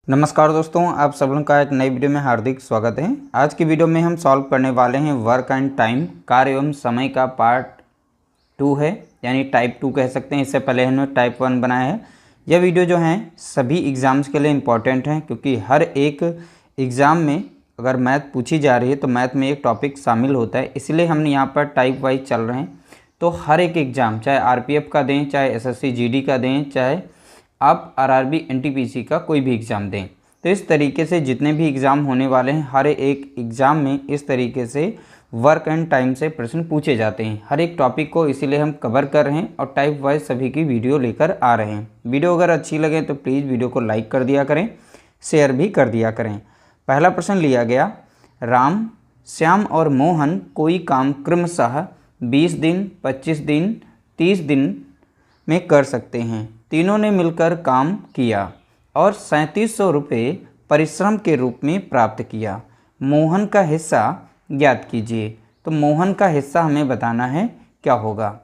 नमस्कार दोस्तों, आप सब लोगों का एक नई वीडियो में हार्दिक स्वागत है। आज की वीडियो में हम सॉल्व करने वाले हैं वर्क एंड टाइम, कार्य एवं समय का पार्ट 2 है, यानी टाइप 2 कह सकते हैं। इससे पहले हमने टाइप 1 बनाया है। यह वीडियो जो है सभी एग्ज़ाम्स के लिए इम्पॉर्टेंट है, क्योंकि हर एक एग्ज़ाम में अगर मैथ पूछी जा रही है तो मैथ में एक टॉपिक शामिल होता है, इसलिए हम यहाँ पर टाइप वाइज चल रहे हैं। तो हर एक एग्ज़ाम, चाहे RPF का दें, चाहे SSC GD का दें, चाहे आप RRB NTPC का कोई भी एग्ज़ाम दें, तो इस तरीके से जितने भी एग्ज़ाम होने वाले हैं हर एक एग्ज़ाम में इस तरीके से वर्क एंड टाइम से प्रश्न पूछे जाते हैं। हर एक टॉपिक को इसीलिए हम कवर कर रहे हैं और टाइप वाइज सभी की वीडियो लेकर आ रहे हैं। वीडियो अगर अच्छी लगे तो प्लीज़ वीडियो को लाइक कर दिया करें, शेयर भी कर दिया करें। पहला प्रश्न लिया गया, राम, श्याम और मोहन कोई काम क्रमशः 20 दिन, 25 दिन, 30 दिन में कर सकते हैं। तीनों ने मिलकर काम किया और 3700 रुपये परिश्रम के रूप में प्राप्त किया। मोहन का हिस्सा ज्ञात कीजिए। तो मोहन का हिस्सा हमें बताना है, क्या होगा।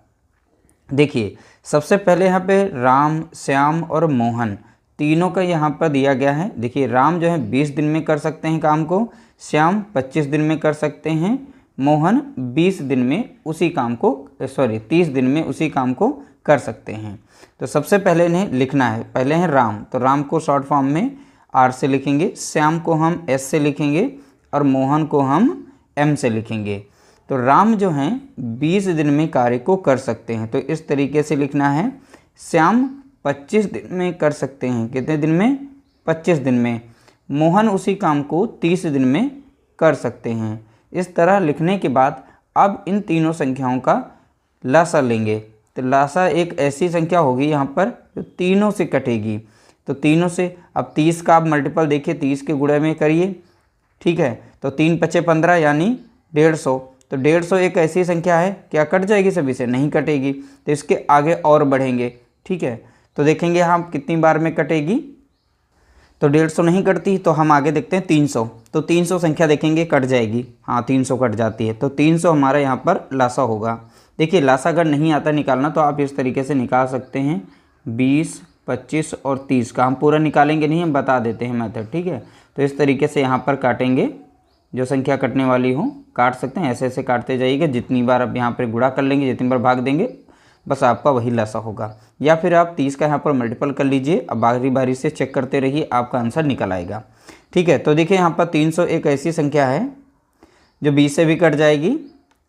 देखिए, सबसे पहले यहाँ पे राम, श्याम और मोहन तीनों का यहाँ पर दिया गया है। देखिए, राम जो है 20 दिन में कर सकते हैं काम को, श्याम 25 दिन में कर सकते हैं, मोहन 20 दिन में उसी काम को 30 दिन में उसी काम को कर सकते हैं। तो सबसे पहले इन्हें लिखना है। पहले है राम, तो राम को शॉर्ट फॉर्म में R से लिखेंगे, श्याम को हम S से लिखेंगे और मोहन को हम M से लिखेंगे। तो राम जो हैं 20 दिन में कार्य को कर सकते हैं, तो इस तरीके से लिखना है। श्याम 25 दिन में कर सकते हैं, कितने दिन में? 25 दिन में। मोहन उसी काम को 30 दिन में कर सकते हैं। इस तरह लिखने के बाद अब इन तीनों संख्याओं का लसा लेंगे। तो लासा एक ऐसी संख्या होगी यहाँ पर जो तीनों से कटेगी। तो तीनों से अब 30 का आप मल्टीपल देखिए, 30 के गुणे में करिए, ठीक है। तो 3 पचे 15 यानी 150। तो 150 एक ऐसी संख्या है, क्या कट जाएगी सभी से? नहीं कटेगी। तो इसके आगे और बढ़ेंगे, ठीक है। तो देखेंगे हम कितनी बार में कटेगी। तो 150 नहीं कटती, तो हम आगे देखते हैं 300। तो 300 संख्या देखेंगे कट जाएगी, हाँ 300 कट जाती है। तो 300 हमारा यहाँ पर लासा होगा। देखिए, लासा अगर नहीं आता निकालना तो आप इस तरीके से निकाल सकते हैं। 20, 25 और 30 का हम पूरा निकालेंगे नहीं, हम बता देते हैं मेथड, ठीक है। तो इस तरीके से यहाँ पर काटेंगे, जो संख्या कटने वाली हो काट सकते हैं। ऐसे ऐसे काटते जाइएगा, जितनी बार आप यहाँ पर गुणा कर लेंगे, जितनी बार भाग देंगे, बस आपका वही लासा होगा। या फिर आप 30 का यहाँ पर मल्टीपल कर लीजिए, अब बारी बारी से चेक करते रहिए, आपका आंसर निकल आएगा, ठीक है। तो देखिए, यहाँ पर 300 एक ऐसी संख्या है जो 20 से भी कट जाएगी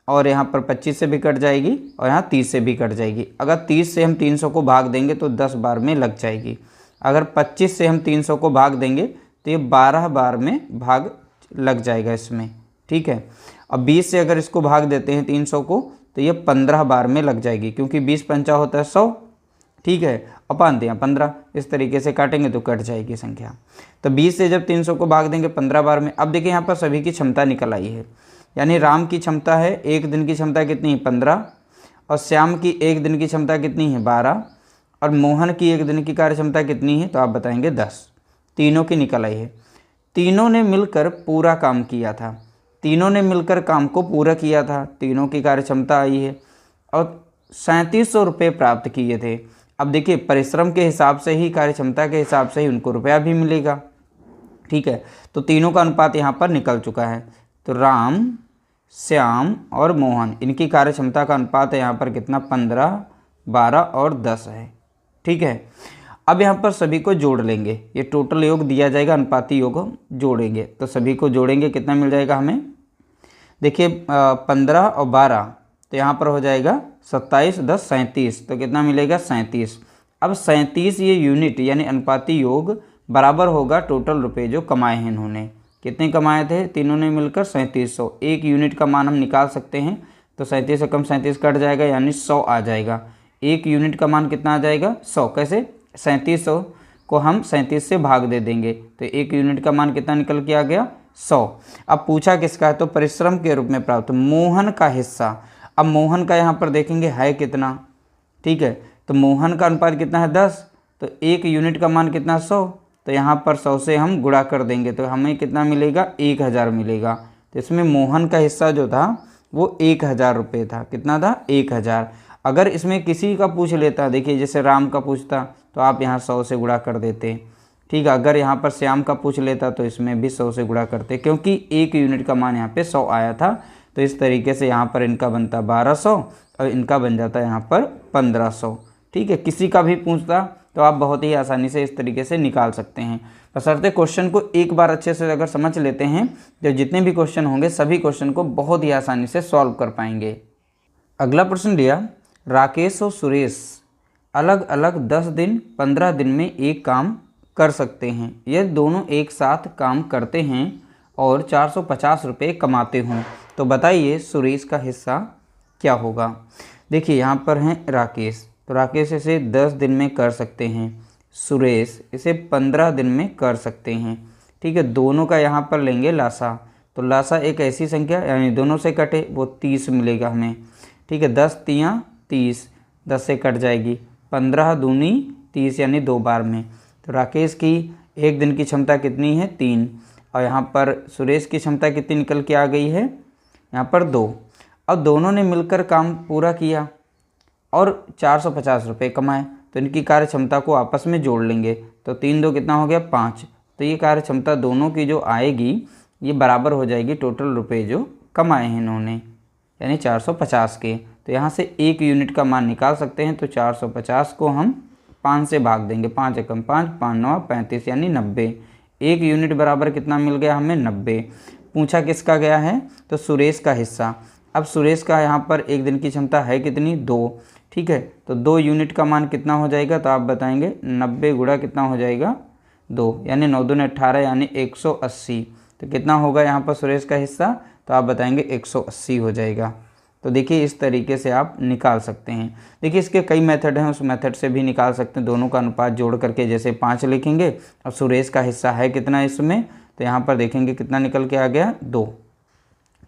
और यहाँ पर 25 से भी कट जाएगी और यहाँ 30 से भी कट जाएगी। अगर 30 से हम 300 को भाग देंगे तो 10 बार में लग जाएगी। अगर 25 से हम 300 को भाग देंगे तो ये 12 बार में भाग लग जाएगा इसमें, ठीक है। अब 20 से अगर इसको भाग देते हैं 300 को तो ये 15 बार में लग जाएगी, क्योंकि 20 पंचा होता है 100, ठीक है। अपान दिया 15, इस तरीके से काटेंगे तो कट जाएगी संख्या। तो 20 से जब 300 को भाग देंगे 15 बार में। अब देखिए, यहाँ पर सभी की क्षमता निकल आई है, यानी राम की क्षमता है, एक दिन की क्षमता कितनी है? 15, और श्याम की एक दिन की क्षमता कितनी है? 12, और मोहन की एक दिन की कार्य क्षमता कितनी है? तो आप बताएंगे 10। तीनों की निकल आई है। तीनों ने मिलकर पूरा काम किया था, तीनों ने मिलकर काम को पूरा किया था, तीनों की कार्य क्षमता आई है और 3700 रुपये प्राप्त किए थे। अब देखिए, परिश्रम के हिसाब से ही, कार्य क्षमता के हिसाब से ही उनको रुपया भी मिलेगा, ठीक है। तो तीनों का अनुपात यहाँ पर निकल चुका है। तो राम, श्याम और मोहन, इनकी कार्य क्षमता का अनुपात है यहाँ पर कितना? 15, 12 और 10 है, ठीक है। अब यहाँ पर सभी को जोड़ लेंगे, ये टोटल योग दिया जाएगा, अनुपाती योग जोड़ेंगे। तो सभी को जोड़ेंगे, कितना मिल जाएगा हमें? देखिए, 15 और 12, तो यहाँ पर हो जाएगा 27, 10, 37, तो कितना मिलेगा? 37। अब 37 ये यूनिट यानी अनुपाती योग बराबर होगा टोटल रुपए जो कमाए हैं इन्होंने। कितने कमाए थे? तीनों ने मिलकर 3700। एक यूनिट का मान हम निकाल सकते हैं, तो 37 से कम 37 कट जाएगा, यानी 100 आ जाएगा। एक यूनिट का मान कितना आ जाएगा? 100। कैसे? 3700 को हम 37 से भाग दे देंगे, तो एक यूनिट का मान कितना निकल के आ गया? 100। अब पूछा किसका है? तो परिश्रम के रूप में प्राप्त, मोहन का हिस्सा। अब मोहन का यहाँ पर देखेंगे है कितना, ठीक है। तो मोहन का अनुपात कितना है? 10। तो एक यूनिट का मान कितना? 100। तो यहाँ पर 100 से हम गुणा कर देंगे तो हमें कितना मिलेगा? 1000 मिलेगा। तो इसमें मोहन का हिस्सा जो था वो 1000 रुपये था। कितना था? 1000। अगर इसमें किसी का पूछ लेता, देखिए जैसे राम का पूछता, तो आप यहाँ 100 से गुणा कर देते, ठीक है। अगर यहाँ पर श्याम का पूछ लेता तो इसमें भी 100 से गुणा करते, क्योंकि 1 यूनिट का मान यहाँ पे 100 आया था। तो इस तरीके से यहाँ पर इनका बनता 1200 और इनका बन जाता यहाँ पर 1500। ठीक है। किसी का भी पूछता तो आप बहुत ही आसानी से इस तरीके से निकाल सकते हैं। बशर्ते क्वेश्चन को एक बार अच्छे से अगर समझ लेते हैं तो जितने भी क्वेश्चन होंगे सभी क्वेश्चन को बहुत ही आसानी से सॉल्व कर पाएंगे। अगला प्रश्न दिया, राकेश और सुरेश अलग अलग 10 दिन 15 दिन में एक काम कर सकते हैं। ये दोनों एक साथ काम करते हैं और 450 रुपये कमाते हों, तो बताइए सुरेश का हिस्सा क्या होगा। देखिए यहाँ पर हैं राकेश, तो राकेश इसे 10 दिन में कर सकते हैं, सुरेश इसे 15 दिन में कर सकते हैं। ठीक है। दोनों का यहाँ पर लेंगे लासा, तो लासा एक ऐसी संख्या यानी दोनों से कटे वो 30 मिलेगा हमें। ठीक है। 10 तियाँ 30, 10 से कट जाएगी, 15 दूनी 30 यानी 2 बार में। तो राकेश की एक दिन की क्षमता कितनी है 3, और यहाँ पर सुरेश की क्षमता कितनी निकल के आ गई है यहाँ पर 2। अब दोनों ने मिलकर काम पूरा किया और 450 रुपये कमाए, तो इनकी कार्य क्षमता को आपस में जोड़ लेंगे, तो 3 2 कितना हो गया 5। तो ये कार्य क्षमता दोनों की जो आएगी ये बराबर हो जाएगी टोटल रुपए जो कमाए हैं इन्होंने, यानी 450 के। तो यहाँ से 1 यूनिट का मान निकाल सकते हैं, तो 450 को हम 5 से भाग देंगे, 5 एकम 5, 5 9 35 यानी 90। 1 यूनिट बराबर कितना मिल गया हमें 90। पूछा किसका गया है, तो सुरेश का हिस्सा। अब सुरेश का यहाँ पर एक दिन की क्षमता है कितनी 2। ठीक है। तो 2 यूनिट का मान कितना हो जाएगा, तो आप बताएंगे 90 गुणा कितना हो जाएगा 2, यानी 9 दूनी 18 यानी 180। तो कितना होगा यहाँ पर सुरेश का हिस्सा, तो आप बताएंगे 180 हो जाएगा। तो देखिए इस तरीके से आप निकाल सकते हैं। देखिए इसके कई मेथड हैं, उस मेथड से भी निकाल सकते हैं। दोनों का अनुपात जोड़ करके जैसे 5 लिखेंगे और सुरेश का हिस्सा है कितना इसमें, तो यहाँ पर देखेंगे कितना निकल के आ गया 2।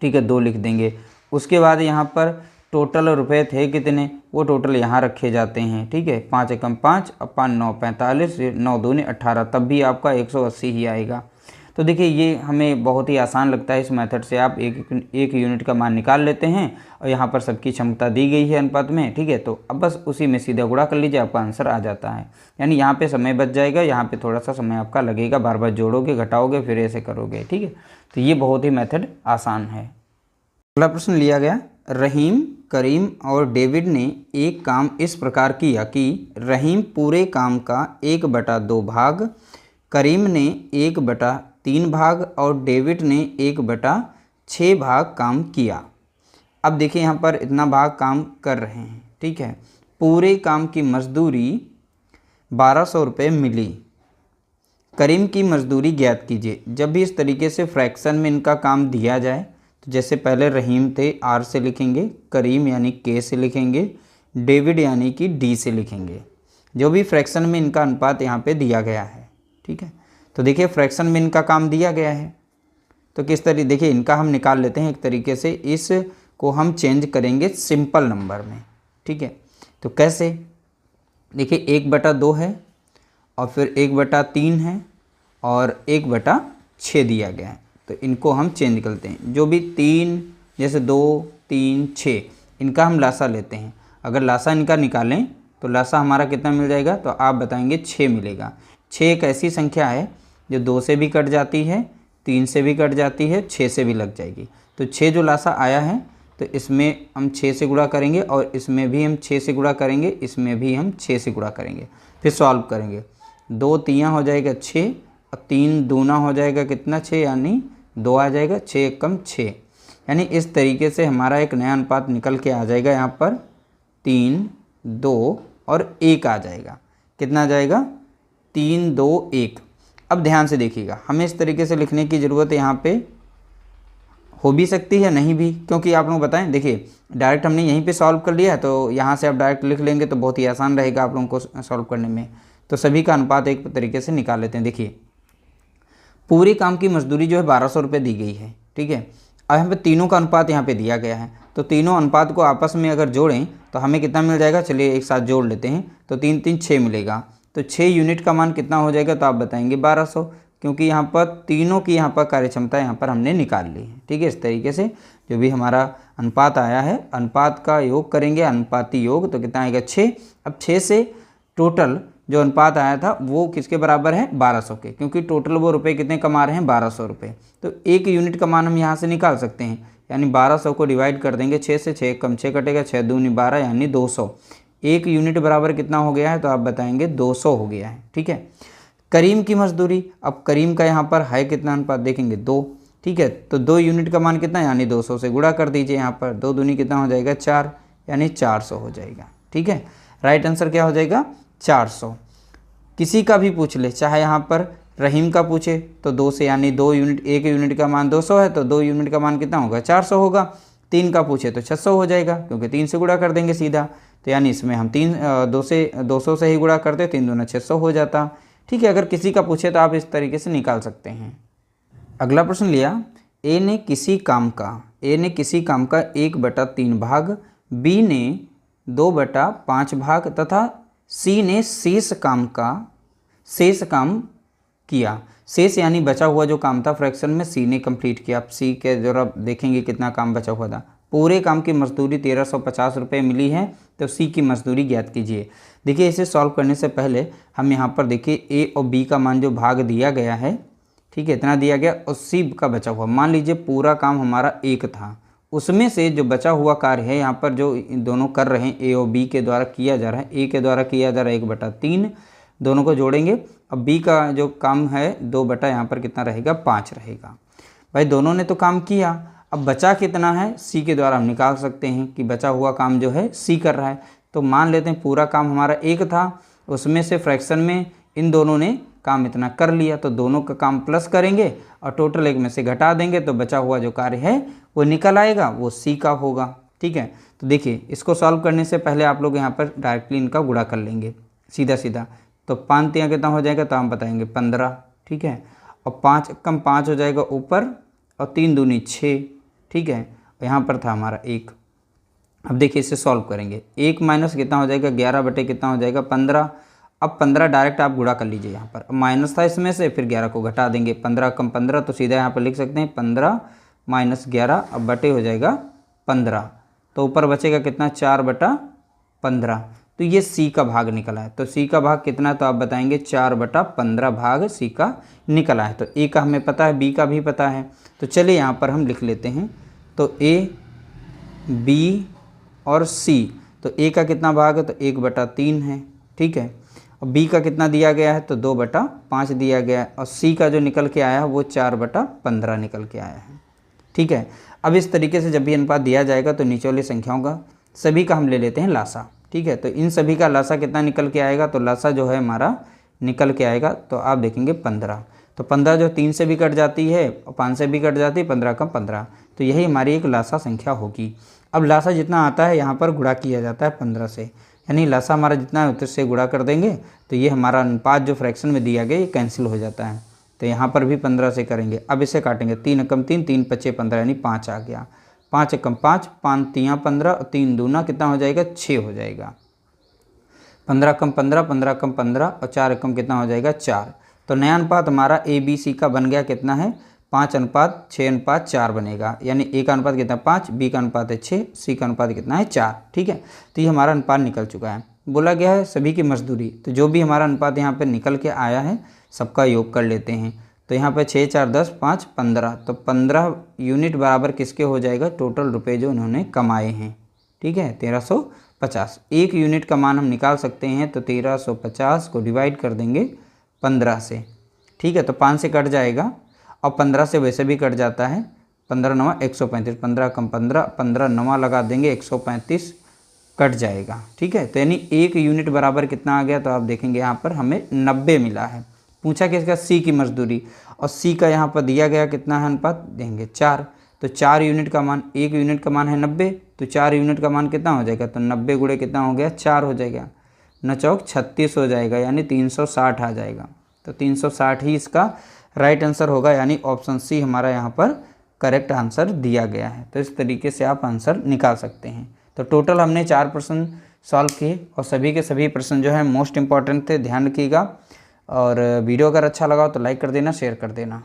ठीक है, 2 लिख देंगे। उसके बाद यहाँ पर टोटल रुपए थे कितने, वो टोटल यहाँ रखे जाते हैं। ठीक है। 5 एकम 5 और 5 9 45, 9 दूनी 18, तब भी आपका 180 ही आएगा। तो देखिए ये हमें बहुत ही आसान लगता है। इस मेथड से आप एक यूनिट का मान निकाल लेते हैं और यहाँ पर सबकी क्षमता दी गई है अनुपात में। ठीक है। तो अब बस उसी में सीधा गुणा कर लीजिए, आपका आंसर आ जाता है। यानी यहाँ पे समय बच जाएगा, यहाँ पे थोड़ा सा समय आपका लगेगा, बार बार जोड़ोगे घटाओगे फिर ऐसे करोगे। ठीक है। तो ये बहुत ही मेथड आसान है। अगला प्रश्न लिया गया, रहीम, करीम और डेविड ने एक काम इस प्रकार किया कि रहीम पूरे काम का 1/2 भाग, करीम ने 1/3 भाग और डेविड ने 1/6 भाग काम किया। अब देखिए यहाँ पर इतना भाग काम कर रहे हैं। ठीक है। पूरे काम की मजदूरी 1200 रुपये मिली। करीम की मजदूरी ज्ञात कीजिए। जब भी इस तरीके से फ्रैक्शन में इनका काम दिया जाए तो जैसे पहले रहीम थे R से लिखेंगे, करीम यानी K से लिखेंगे, डेविड यानी कि D से लिखेंगे, जो भी फ्रैक्शन में इनका अनुपात यहाँ पे दिया गया है। ठीक है। तो देखिए फ्रैक्शन में इनका काम दिया गया है, तो किस तरीके देखिए इनका हम निकाल लेते हैं एक तरीके से। इसको हम चेंज करेंगे सिंपल नंबर में। ठीक है। तो कैसे, देखिए 1/2 है और फिर 1/3 है और 1/6 दिया गया है, तो इनको हम चेंज करते हैं। जो भी 3 जैसे 2 3 6 इनका हम लासा लेते हैं। अगर लासा इनका निकालें तो लासा हमारा कितना मिल जाएगा, तो आप बताएंगे 6 मिलेगा। 6 एक ऐसी संख्या है जो 2 से भी कट जाती है, 3 से भी कट जाती है, 6 से भी लग जाएगी। तो 6 जो लासा आया है तो इसमें हम 6 से गुणा करेंगे और इसमें भी हम 6 से गुणा करेंगे, इसमें भी हम 6 से गुणा करेंगे, फिर सॉल्व करेंगे। 2 तियाँ हो जाएगा 6 और 3 दूना हो जाएगा कितना 6 यानी 2 आ जाएगा, 6 एकम 6, यानी इस तरीके से हमारा एक नया अनुपात निकल के आ जाएगा। यहाँ पर 3 2 और 1 आ जाएगा। कितना आ जाएगा 3 2 1। अब ध्यान से देखिएगा, हमें इस तरीके से लिखने की ज़रूरत है। यहाँ पे हो भी सकती है नहीं भी, क्योंकि आप लोग बताएं। देखिए डायरेक्ट हमने यहीं पे सॉल्व कर लिया है, तो यहाँ से आप डायरेक्ट लिख लेंगे तो बहुत ही आसान रहेगा आप लोगों को सॉल्व करने में। तो सभी का अनुपात एक तरीके से निकाल लेते हैं। देखिए पूरे काम की मजदूरी जो है 1200 रुपये दी गई है। ठीक है। अब यहाँ पे तीनों का अनुपात यहाँ पे दिया गया है, तो तीनों अनुपात को आपस में अगर जोड़ें तो हमें कितना मिल जाएगा, चलिए एक साथ जोड़ लेते हैं। तो 3 3 6 मिलेगा, तो 6 यूनिट का मान कितना हो जाएगा, तो आप बताएंगे 1200, क्योंकि यहाँ पर तीनों की यहाँ पर कार्य क्षमता यहाँ पर हमने निकाल ली है। ठीक है। इस तरीके से जो भी हमारा अनुपात आया है, अनुपात का योग करेंगे, अनुपाती योग, तो कितना आएगा 6। अब 6 से टोटल जो अनुपात आया था वो किसके बराबर है, 1200 के, क्योंकि टोटल वो रुपए कितने कमा रहे हैं, 1200 रुपये। तो 1 यूनिट का मान हम यहाँ से निकाल सकते हैं, यानी 1200 को डिवाइड कर देंगे 6 से, 6 कम 6 कटेगा, 6 दूनी 12 यानी 200। 1 यूनिट बराबर कितना हो गया है, तो आप बताएंगे 200 हो गया है। ठीक है, करीम की मजदूरी, अब करीम का यहाँ पर है कितना अनुपात देखेंगे 2। ठीक है, तो 2 यूनिट का मान कितना, यानी 200 से गुणा कर दीजिए, यहाँ पर 2 दूनी कितना हो जाएगा 4, यानी 400 हो जाएगा। ठीक है, राइट आंसर क्या हो जाएगा 400। किसी का भी पूछ ले, चाहे यहाँ पर रहीम का पूछे तो 2 से, यानी 2 यूनिट, 1 यूनिट का मान 200 है तो 2 यूनिट का मान कितना होगा 400 होगा। 3 का पूछे तो 600 हो जाएगा, क्योंकि 3 से गुणा कर देंगे सीधा, तो यानी इसमें हम 200 से ही गुणा करते, 3 दूना 600 हो जाता। ठीक है, अगर किसी का पूछे तो आप इस तरीके से निकाल सकते हैं। अगला प्रश्न लिया, ए ने किसी काम का 1/3 भाग, बी ने 2/5 भाग तथा सी ने शेष काम किया। शेष यानी बचा हुआ जो काम था फ्रैक्शन में सी ने कंप्लीट किया। आप सी के जरा देखेंगे कितना काम बचा हुआ था। पूरे काम की मजदूरी 1350 रुपये मिली है, तो सी की मजदूरी ज्ञात कीजिए। देखिए, इसे सॉल्व करने से पहले हम यहाँ पर देखिए ए और बी का मान जो भाग दिया गया है, ठीक है, इतना दिया गया, और सी का बचा हुआ, मान लीजिए पूरा काम हमारा 1 था, उसमें से जो बचा हुआ कार्य है यहाँ पर जो दोनों कर रहे हैं, ए और बी के द्वारा किया जा रहा है, ए के द्वारा किया जा रहा है 1/3, दोनों को जोड़ेंगे। अब बी का जो काम है 2 बटा यहाँ पर कितना रहेगा 5 रहेगा। भाई दोनों ने तो काम किया, अब बचा कितना है सी के द्वारा हम निकाल सकते हैं कि बचा हुआ काम जो है सी कर रहा है। तो मान लेते हैं पूरा काम हमारा 1 था, उसमें से फ्रैक्शन में इन दोनों ने काम इतना कर लिया, तो दोनों का काम प्लस करेंगे और टोटल 1 में से घटा देंगे, तो बचा हुआ जो कार्य है वो निकल आएगा, वो सी का होगा। ठीक है, तो देखिए इसको सॉल्व करने से पहले आप लोग यहाँ पर डायरेक्टली इनका गुणा कर लेंगे सीधा सीधा। तो 5 तियाँ कितना हो जाएगा, तो हम बताएंगे 15। ठीक है, और 5 कम 5 हो जाएगा ऊपर, और 3 दूनी 6। ठीक है, और यहाँ पर था हमारा 1। अब देखिए इसे सॉल्व करेंगे, 1 माइनस कितना हो जाएगा 11 बटे कितना हो जाएगा 15। अब 15 डायरेक्ट आप गुणा कर लीजिए, यहाँ पर माइनस था इसमें से, फिर 11 को घटा देंगे, 15 कम 15, तो सीधा यहाँ पर लिख सकते हैं 15 माइनस 11, अब बटे हो जाएगा 15, तो ऊपर बचेगा कितना 4/15। तो ये सी का भाग निकला है, तो सी का भाग कितना है, तो आप बताएंगे 4/15 भाग सी का निकला है। तो ए का हमें पता है, बी का भी पता है, तो चलिए यहाँ पर हम लिख लेते हैं। तो ए, बी और सी, तो ए का कितना भाग है, तो 1/3 है। ठीक है, और बी का कितना दिया गया है, तो 2/5 दिया गया है, और सी का जो निकल के आया है वो 4/15 निकल के आया है। ठीक है, अब इस तरीके से जब भी अनुपात दिया जाएगा तो नीचे वाली संख्याओं का सभी का हम ले लेते हैं लासा। ठीक है, तो इन सभी का लासा कितना निकल के आएगा, तो लासा जो है हमारा निकल के आएगा, तो आप देखेंगे 15। तो 15 जो 3 से भी कट जाती है और 5 से भी कट जाती है, 15 कम 15, तो यही हमारी एक लासा संख्या होगी। अब लासा जितना आता है यहाँ पर गुणा किया जाता है 15 से, यानी लासा हमारा जितना है उससे गुणा कर देंगे, तो ये हमारा अनुपात जो फ्रैक्शन में दिया गया ये कैंसिल हो जाता है। तो यहाँ पर भी 15 से करेंगे, अब इसे काटेंगे, 3 कम 3, 3 पच्चे 15, यानी 5 आ गया, 5 कम 5, 5 तियाँ 15, और 3 दूना कितना हो जाएगा 6 हो जाएगा, 15 कम 15, 15 कम 15, और 4 कम कितना हो जाएगा 4। तो नया अनुपात हमारा ए बी सी का बन गया कितना है 5:6:4 बनेगा, यानी ए का अनुपात कितना 5, बी का अनुपात है 6, सी का अनुपात कितना है 4। ठीक है, तो ये हमारा अनुपात निकल चुका है। बोला गया है सभी की मजदूरी, तो जो भी हमारा अनुपात यहाँ पर निकल के आया है सबका योग कर लेते हैं। तो यहाँ पर 6 4 10 5 15, तो 15 यूनिट बराबर किसके हो जाएगा, टोटल रुपए जो उन्होंने कमाए हैं। ठीक है, 1350। 1 यूनिट का मान हम निकाल सकते हैं, तो 1350 को डिवाइड कर देंगे 15 से। ठीक है, तो 5 से कट जाएगा, और 15 से वैसे भी कट जाता है, 15 9 135, 15 कम 15, 15 9 लगा देंगे 135 कट जाएगा। ठीक है, तो यानी 1 यूनिट बराबर कितना आ गया, तो आप देखेंगे यहाँ पर हमें 90 मिला है। पूछा किसका, सी की मजदूरी, और सी का यहाँ पर दिया गया कितना है अनुपात, देंगे 4, तो 4 यूनिट का मान, 1 यूनिट का मान है 90, तो 4 यूनिट का मान कितना हो जाएगा, तो 90 गुणे कितना हो गया 4 हो जाएगा, 9 चौक 36 हो जाएगा, यानी 360 आ जाएगा। तो 360 ही इसका राइट आंसर होगा, यानी ऑप्शन सी हमारा यहाँ पर करेक्ट आंसर दिया गया है। तो इस तरीके से आप आंसर निकाल सकते हैं। तो टोटल हमने 4 प्रश्न सॉल्व किए, और सभी के सभी प्रश्न जो है मोस्ट इंपॉर्टेंट थे, ध्यान रखिएगा। और वीडियो अगर अच्छा लगा तो लाइक कर देना, शेयर कर देना।